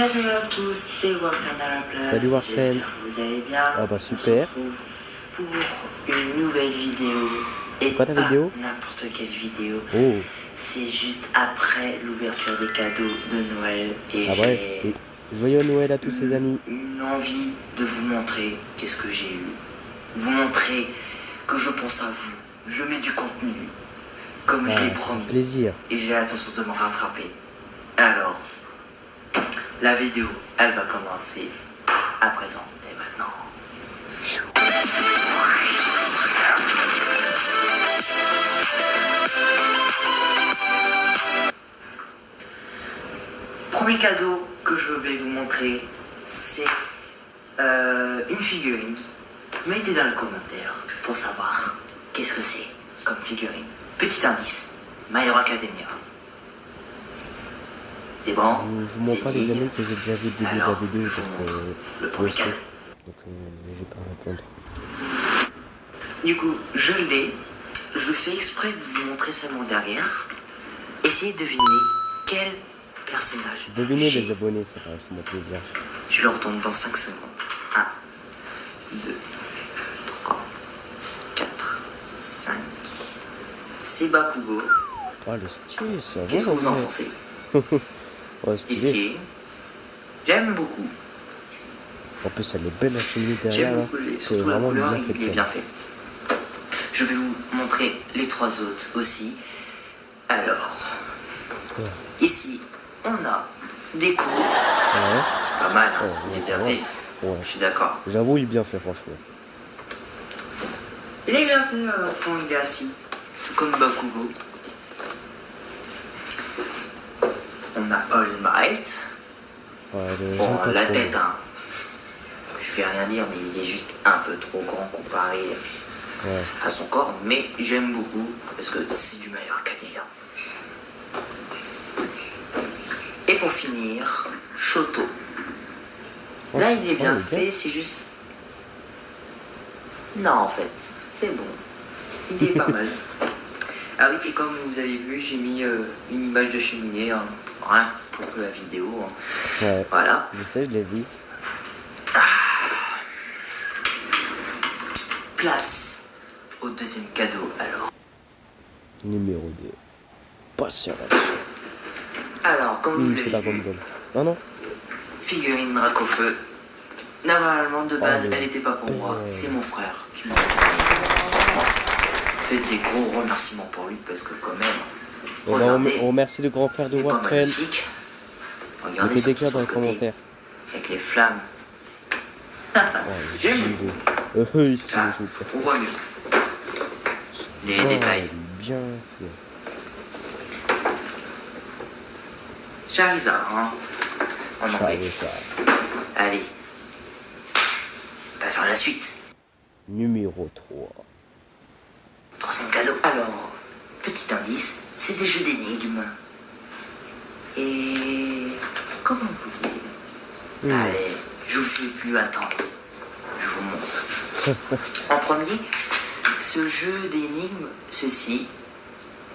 salut à tous, c'est Warcraft à la place. Salut Warcraft. J'espère que vous allez bien. Ah bah super. On se retrouve pour une nouvelle vidéo. Et quoi ta pas vidéo? n'importe quelle vidéo. Oh. C'est juste après l'ouverture des cadeaux de Noël. Et Ah ouais. Et joyeux Noël à tous ses amis. Une envie de vous montrer qu'est-ce que j'ai eu. Vous montrer que je pense à vous. Je mets du contenu. Comme je l'ai promis. Plaisir. Et j'ai l'intention de me rattraper. Alors, la vidéo, elle va commencer à présent et maintenant. Premier cadeau que je vais vous montrer, c'est une figurine. Mettez dans le commentaire pour savoir qu'est-ce que c'est comme figurine. Petit indice, My Hero Academia. C'est bon? Je vous montre pas les amis que j'ai déjà vu le début de la vidéo. Le premier cadeau. Donc j'ai pas à répondre. Du coup, je l'ai. Je fais exprès de vous montrer seulement derrière. Essayez de deviner quel personnage. Devinez les abonnés, ça reste mon plaisir. Je le retourne dans 5 secondes. 1, 2, 3, 4, 5. C'est Bakugo. Oh le style, ça va. Qu'est-ce que vous en pensez? Ouais, stylé. Stylé. J'aime beaucoup. En plus, elle est belle la chemise derrière. J'aime Là. beaucoup, C'est surtout la vraiment couleur, bien fait. il est bien fait. Je vais vous montrer les 3 autres aussi. Alors, Ouais. ici, on a Deku. Ouais. Pas mal, hein, Ouais, il est ouais, bien ouais. fait. Ouais. Je suis d'accord. J'avoue, il est bien fait, franchement. Il est bien fait quand il est assis, tout comme Bakugo. On a All Might. Ouais, Bon, j'aime pas la trop. tête, hein. Je vais rien dire, mais il est juste un peu trop grand comparé Ouais. à son corps. Mais j'aime beaucoup parce que c'est du meilleur Academia. Et pour finir, Shoto. Oh, Là, il est bien il est fait, c'est juste. Non, en fait, c'est bon. Il est pas mal. Ah oui, et comme vous avez vu, j'ai mis une image de cheminée, hein, rien que pour la vidéo. Hein. Ouais. Voilà. Je sais, je l'ai vu. Place au deuxième cadeau, alors. Numéro 2. Patience. Alors, comme vous C'est la l'avez bonne vu, bonne. Non, non. figurine Dracofeu. Normalement, de base, mais elle n'était pas pour moi. belle. C'est mon frère qui m'a fait des gros remerciements pour lui parce que quand même, On regardez, remercie le grand frère de il est pas Warcraft. magnifique. Regardez Mettez des sur cœurs dans son les côté, commentaires. avec les flammes. Ouais, J'aime. il Ah, on voit mieux. Les détails. Bien fait. Charizard, hein, en anglais. Charizard. Allez. Passons à la suite. Numéro 3. Troisième cadeau. Alors, petit indice, c'est des jeux d'énigmes. Et comment vous dire? Allez, je vous fais plus attendre. Je vous montre. En premier, ce jeu d'énigmes, ceci,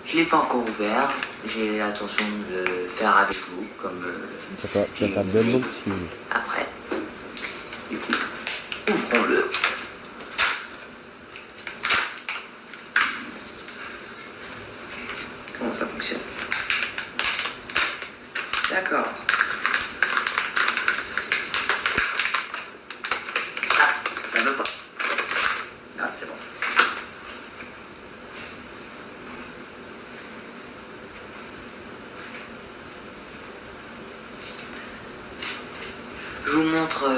je l'ai pas encore ouvert. J'ai l'intention de le faire avec vous, comme Tu vas j'ai faire une de idée l'unboxing. après. Du coup, ouvrons-le. Comment ça fonctionne? D'accord. Ah, ça veut pas. Ah, c'est bon. Je vous montre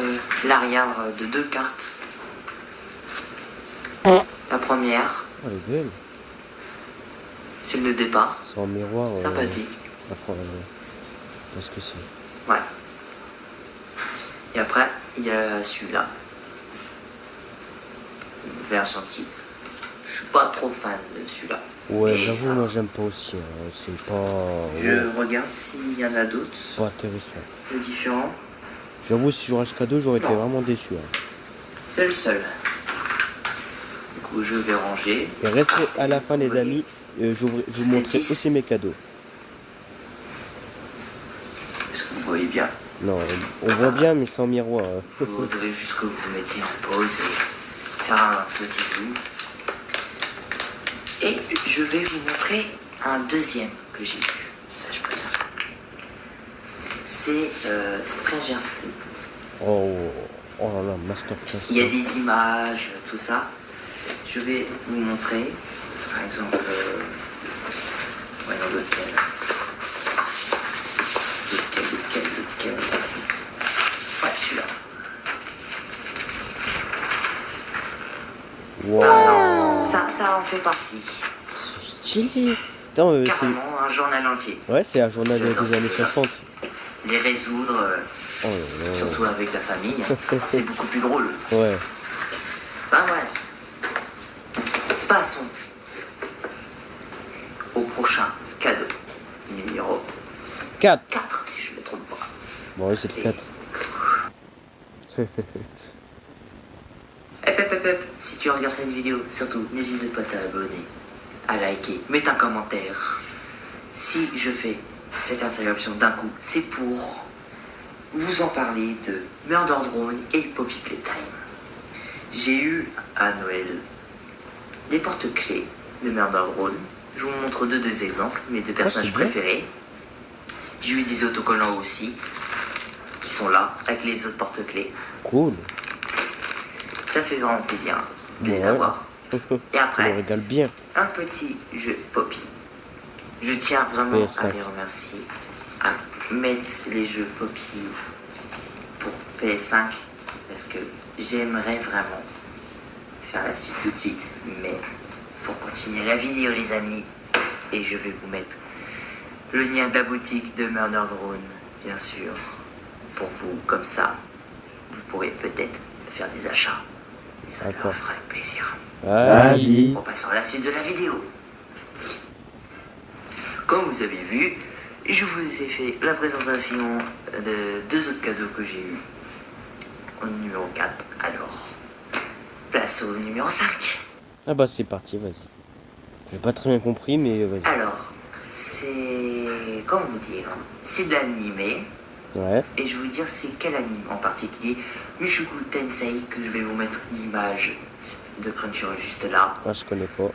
l'arrière de 2 cartes. La première, Oh, elle est belle. c'est le départ. C'est en miroir. Sympathique. Parce que c'est. Ouais. Et après, il y a celui-là. Version type. Je suis pas trop fan de celui-là. Ouais, Mais j'avoue, ça moi va. j'aime pas aussi. Hein. C'est pas. Je regarde s'il y en a d'autres. Pas intéressant. De différents. J'avoue, si j'aurais ce cadeau, j'aurais été Non. vraiment déçu. Hein. C'est le seul. Du coup, je vais ranger. Et restez à la fin, les Oui. amis. Je vous montrerai aussi mes cadeaux. Est-ce que vous voyez bien? Non, on voit bien, mais sans miroir. Faudrait juste que vous mettez en pause et faire un petit zoom. Et je vais vous montrer un deuxième que j'ai vu. Ça, je peux dire. C'est Stranger Things. Oh, oh là là, masterclass. Il y a des images, tout ça. Je vais vous montrer. Par exemple, voyons lequel. Lequel. Ouais, celui-là. Wow. Ça en fait partie. Stylé. Attends, Carrément un journal entier. ouais, c'est un journal J'adore des années ça. 60. Les résoudre, Oh là là. surtout avec la famille, c'est beaucoup plus drôle. Ouais. Ben ouais. Passons au prochain cadeau. Numéro 4. 4, si je ne me trompe pas. Bon, oui, c'est le 4. Hep, si tu regardes cette vidéo, surtout, n'hésite pas à t'abonner, à liker, mettre un commentaire. Si je fais cette interruption d'un coup, c'est pour vous en parler de Murder Drone et Poppy Playtime. J'ai eu à Noël des porte-clés de Murder Drone. Je vous montre deux exemples, mes deux personnages c'est bien. préférés. J'ai eu des autocollants aussi, qui sont là, avec les autres porte-clés. Cool. Ça fait vraiment plaisir de les Ouais. avoir. Et Ça me après, régale bien. un petit jeu Poppy. Je tiens vraiment PS5. à les remercier, à mettre les jeux Poppy pour PS5, parce que j'aimerais vraiment faire la suite tout de suite, mais pour continuer la vidéo les amis, et je vais vous mettre le lien de la boutique de Murder Drone, bien sûr, pour vous, comme ça, vous pourrez peut-être faire des achats, et ça leur D'accord. ferait plaisir. Vas-y. On passe à la suite de la vidéo. Comme vous avez vu, je vous ai fait la présentation de deux autres cadeaux que j'ai eu au numéro 4. Alors, place au numéro 5. Ah bah c'est parti, vas-y. J'ai pas très bien compris, mais vas-y. Alors, c'est... comment vous dire? C'est de l'animé. Ouais. Et je vais vous dire c'est quel anime en particulier. Mushoku Tensei, que je vais vous mettre l'image de Crunchyroll juste là. Ah, je connais pas.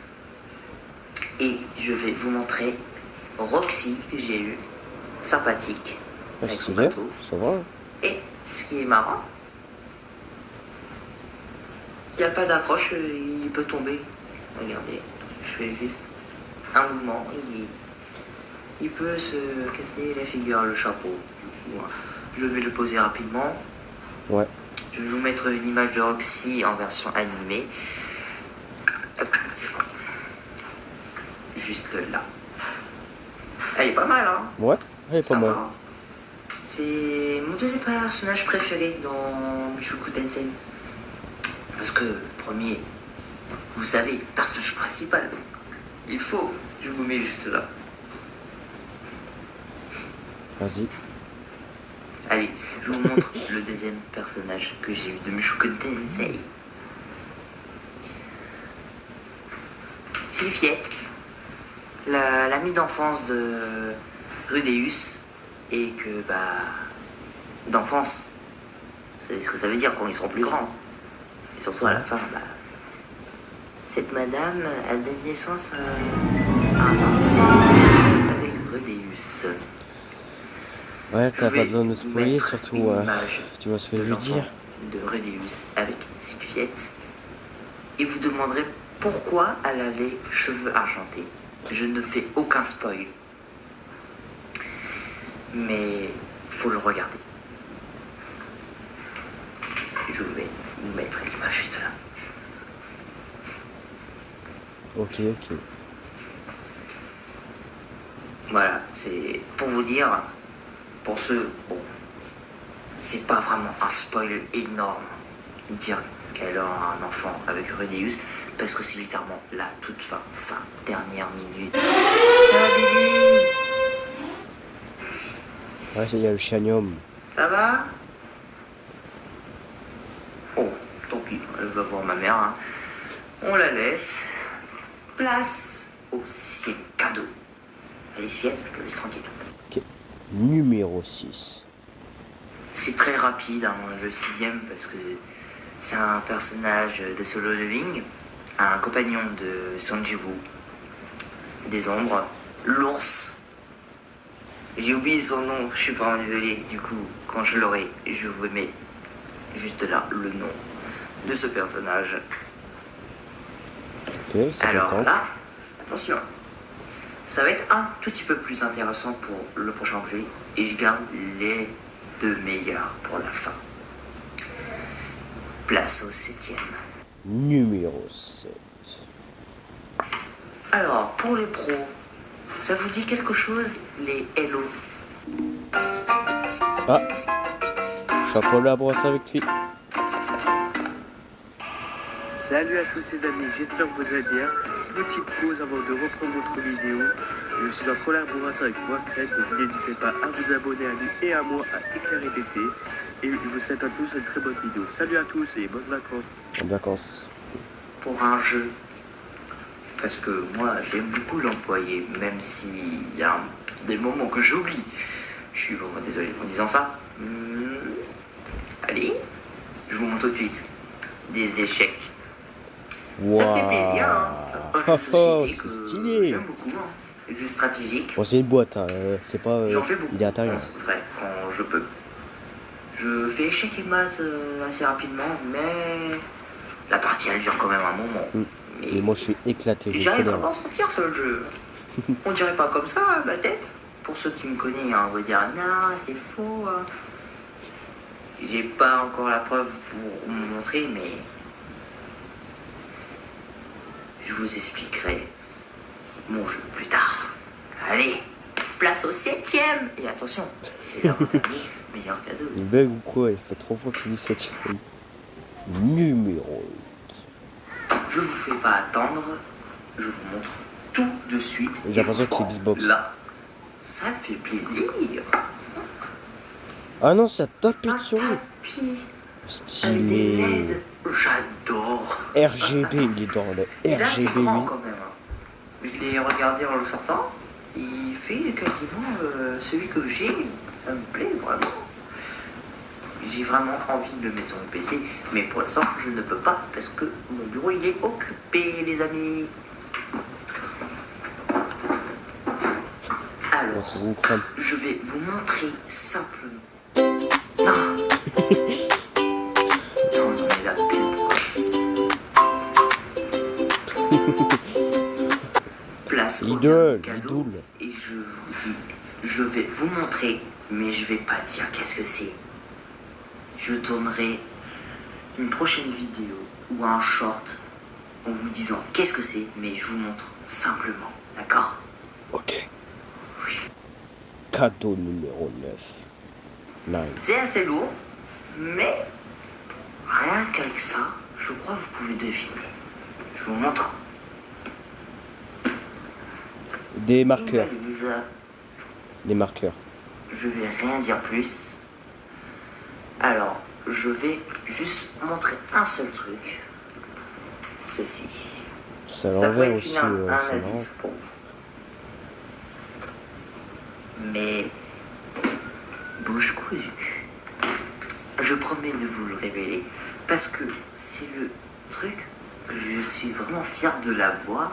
Et je vais vous montrer Roxy que j'ai eu, sympathique, Ah, avec son stylé. bateau. Ça va. Et ce qui est marrant, il n'y a pas d'accroche, il peut tomber. Regardez, je fais juste un mouvement, il peut se casser la figure, le chapeau. Du coup, je vais le poser rapidement. Ouais. Je vais vous mettre une image de Roxy en version animée. Hop, c'est parti. Juste là. Elle est pas mal, hein? Ouais. Elle est pas Ça mal. va. C'est mon deuxième personnage préféré dans Mushoku Tensei. Parce que le premier, vous savez, personnage principal. Il faut, je vous mets juste là. Vas-y. Allez, je vous montre le deuxième personnage que j'ai eu de Mushoku Tensei. Sylphiette, l'amie d'enfance de Rudeus, et que, d'enfance, vous savez ce que ça veut dire quand ils seront plus grands. Et surtout à la fin, cette madame, elle donne naissance à un enfant avec Rudeus. Ouais, Je t'as vais pas besoin de vous spoiler, mettre surtout une image tu vas se de faire lui l'enfant dire. de Rudeus avec Sylphiette, et vous demanderez pourquoi elle a les cheveux argentés. Je ne fais aucun spoil, mais faut le regarder. Je vais vous mettre l'image juste là. Ok, ok. Voilà, c'est pour vous dire, pour ceux, bon, c'est pas vraiment un spoil énorme dire qu'elle a un enfant avec Rudeus, parce que c'est littéralement la toute fin, dernière minute. Ah, Billy, Ouais, il y a le chanium. ça va? Oh, tant pis, elle va voir ma mère, hein. On la laisse. Place au cadeau. Allez, Sylviette, je te laisse tranquille. Ok. Numéro 6. C'est très rapide, hein, le sixième, parce que c'est un personnage de Solo Leveling, un compagnon de Sanjibu, des ombres, l'ours. J'ai oublié son nom, je suis vraiment désolé. Du coup, quand je l'aurai, je vous mets juste là le nom de ce personnage. Ok, ça Alors fait là, attention, ça va être un tout petit peu plus intéressant pour le prochain jeu et je garde les deux meilleurs pour la fin. Place au 7e. Numéro 7. Alors, pour les pros, ça vous dit quelque chose, les Hello? Ah, je suis en collaboration avec lui. Salut à tous les amis, j'espère que vous allez bien. Petite pause avant de reprendre votre vidéo. Je suis en collaboration avec Warcraft, donc n'hésitez pas à vous abonner à lui et à moi à Éclairer BT. Et je vous souhaite à tous une très bonne vidéo. Salut à tous et bonnes vacances. En vacances. Pour un jeu, parce que moi j'aime beaucoup l'employer, même s'il y a des moments que j'oublie. Je suis vraiment désolé en disant ça. Allez, je vous montre tout de suite des échecs. Wow. Ça me fait plaisir, hein. Un jeu de société que c'est stylé. j'aime beaucoup, hein. Jeu stratégique. Bon, c'est une boîte, hein. C'est pas. J'en fais beaucoup, Il est intérieur. en vrai, quand je peux. Je fais échecs et maths assez rapidement, mais la partie elle dure quand même un moment. Et moi, je suis éclaté. J'arrive vraiment à sentir ce jeu. On dirait pas comme ça, ma tête. Pour ceux qui me connaissent, hein, on va dire non, c'est faux. Hein. J'ai pas encore la preuve pour vous montrer, mais je vous expliquerai mon jeu plus tard. Allez, place au 7e. Et attention, c'est l'avant-dernier meilleur cadeau. Il bug ou quoi? Il fait 3 fois qu'il dit 7. Numéro 8. Je vous fais pas attendre, je vous montre tout de suite. J'ai l'impression que c'est Xbox. Là, ça me fait plaisir. Ah non, ça tape Un sur lui. tapis avec des Stylé. LED, j'adore. RGB, il est dans le Et là, c'est RGB grand 8. quand même. Hein. Je l'ai regardé en le sortant. Il fait quasiment celui que j'ai. Ça me plaît vraiment. J'ai vraiment envie de le mettre sur mon PC, mais pour l'instant, je ne peux pas parce que mon bureau il est occupé, les amis. Alors, Ça vous crame. je vais vous montrer simplement. Non. Non, non, mais là, place au Idole, cadeau idole. et je vous dis, je vais vous montrer, mais je vais pas dire qu'est-ce que c'est. Je tournerai une prochaine vidéo ou un short en vous disant qu'est-ce que c'est, mais je vous montre simplement, d'accord? Ok. Cadeau numéro 9. 9. C'est assez lourd, mais rien qu'avec ça, je crois que vous pouvez deviner. Je vous montre. Des Une marqueurs. valise. Des marqueurs. Je vais rien dire plus. Alors, je vais juste montrer un seul truc. Ceci. Ça Ça peut l'envers être aussi. un C'est marrant. indice pour vous. Mais bouche cousue. Je promets de vous le révéler parce que c'est le truc que je suis vraiment fier de l'avoir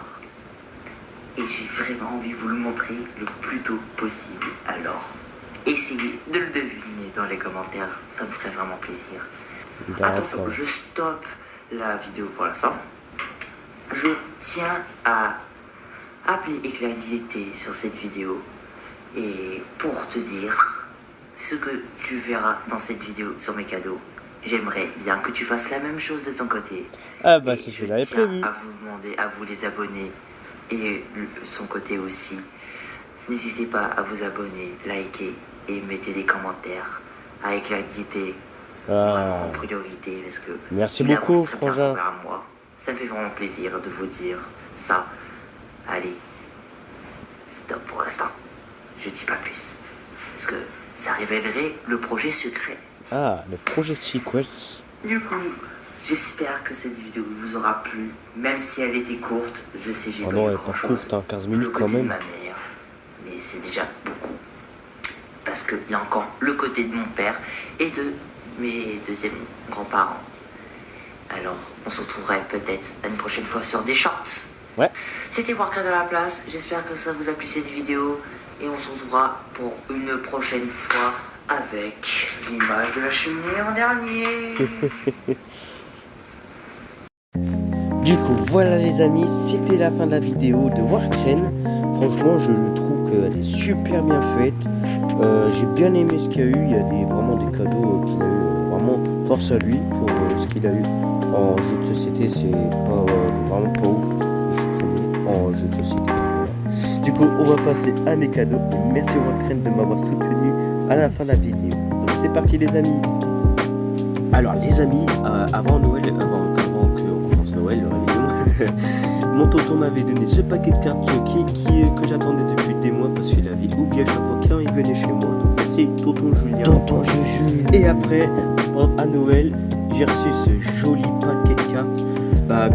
et j'ai vraiment envie de vous le montrer le plus tôt possible. Alors, essayez de le deviner dans les commentaires, ça me ferait vraiment plaisir. Attention, D'accord. je stoppe la vidéo pour l'instant. Je tiens à appeler Éclairité sur cette vidéo et pour te dire ce que tu verras dans cette vidéo sur mes cadeaux. J'aimerais bien que tu fasses la même chose de ton côté. Ah bah Et c'est ce je que j'avais tiens prévu. à vous demander, à vous les abonner et son côté aussi. N'hésitez pas à vous abonner, liker et mettez des commentaires à Éclairité vraiment Ah. en priorité parce que Merci il avance beaucoup, très bien frangin. comparé à moi. Ça me fait vraiment plaisir de vous dire ça. Allez, stop pour l'instant. Je dis pas plus. Parce que ça révélerait le projet secret. Ah, le projet Secrets. Du coup, j'espère que cette vidéo vous aura plu. Même si elle était courte, je sais j'ai Oh pas non, eu elle est grand pas chose. courte, hein, 15 Le minutes quand côté de même. ma mère. Mais c'est déjà beaucoup. Parce que qu'il y a encore le côté de mon père et de mes deuxièmes grands-parents. Alors, on se retrouverait peut-être une prochaine fois sur des shorts. Ouais. C'était Warcraft à la place. J'espère que ça vous a plu cette vidéo. Et on se retrouvera pour une prochaine fois avec l'image de la cheminée en dernier. Du coup, voilà les amis, c'était la fin de la vidéo de Warcraft. Franchement, je trouve qu'elle est super bien faite. J'ai bien aimé ce qu'il y a eu. Il y a vraiment des cadeaux qu'il a eu. Vraiment, force à lui pour ce qu'il a eu. En jeu de société, c'est pas vraiment pas ouf. En jeu de société. Voilà. Du coup, on va passer à mes cadeaux. Et merci Warcraft de m'avoir soutenu à la fin de la vidéo. Donc c'est parti les amis. Alors les amis, avant Noël, avant qu'on commence Noël, le réveillon, mon tonton m'avait donné ce paquet de cartes que j'attendais depuis des mois parce qu'il avait oublié à chaque fois qu'il venait chez moi. Donc merci tonton Julien. Tonton Juju. Et après, à Noël, j'ai reçu ce joli paquet de cartes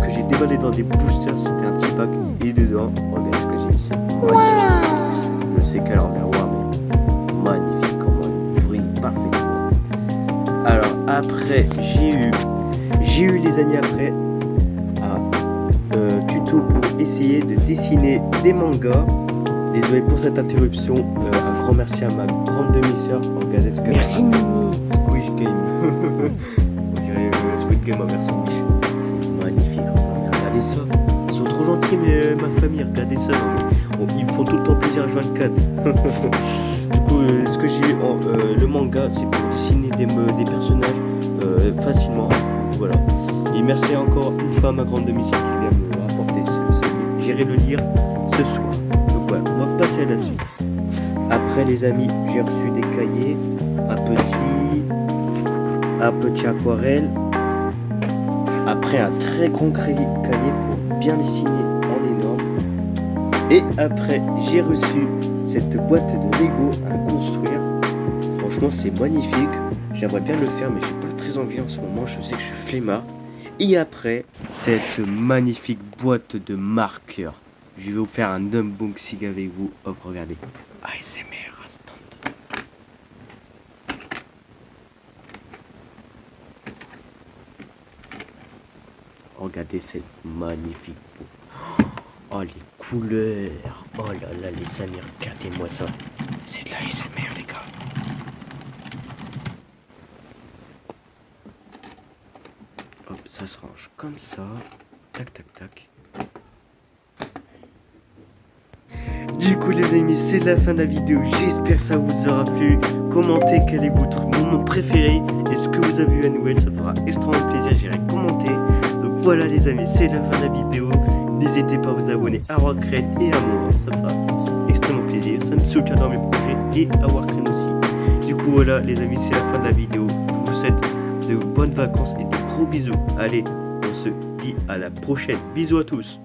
que j'ai déballé dans des boosters. C'était un petit pack et dedans, regardez ce que j'ai eu. C'est magnifique. Je sais qu'elle en miroir, mais magnifique, comment il brille parfaitement. Alors après, j'ai eu les amis après un tuto pour essayer de dessiner des mangas. Désolé pour cette interruption. Un grand merci à ma grande demi-sœur. Regardez ce que merci Mimi. Squish Game. On dirait Squid Game en version niche. C'est magnifique. Regardez ça. Ils sont trop gentils ma famille. Regardez ça. Ils me font tout le temps plaisir à 24. Du coup, ce que j'ai eu le manga, c'est pour dessiner des personnages facilement. Voilà. Et merci encore une fois à ma grande demi-sœur qui vient me rapporter ce livre. J'irai le lire ce soir. Donc voilà, on va passer à la suite. Après les amis, j'ai reçu des cahiers, un petit aquarelle. Après un très grand cahier pour bien dessiner en énorme. Et après, j'ai reçu cette boîte de Lego à construire. Franchement, c'est magnifique. J'aimerais bien le faire, mais j'ai pas très envie en ce moment. Je sais que je suis flemmard. Et après, cette magnifique boîte de marqueurs. Je vais vous faire un unboxing avec vous. Hop, regardez. ASMR instant. Regardez cette magnifique boîte. Oh les couleurs. Oh là là les amis, regardez-moi ça. C'est de la ASMR les gars. Hop, ça se range comme ça. Tac tac tac. Du coup les amis, c'est la fin de la vidéo. J'espère que ça vous aura plu. Commentez quel est votre moment préféré. Et ce que vous avez eu à Noël, ça fera extrêmement plaisir. J'irai commenter. Donc voilà les amis, c'est la fin de la vidéo. N'hésitez pas à vous abonner à Warcraft et à moi, ça fera extrêmement plaisir, ça me soutient dans mes projets et à Warcraft aussi. Du coup voilà les amis, c'est la fin de la vidéo. Je vous souhaite de bonnes vacances et de gros bisous. Allez, on se dit à la prochaine. Bisous à tous.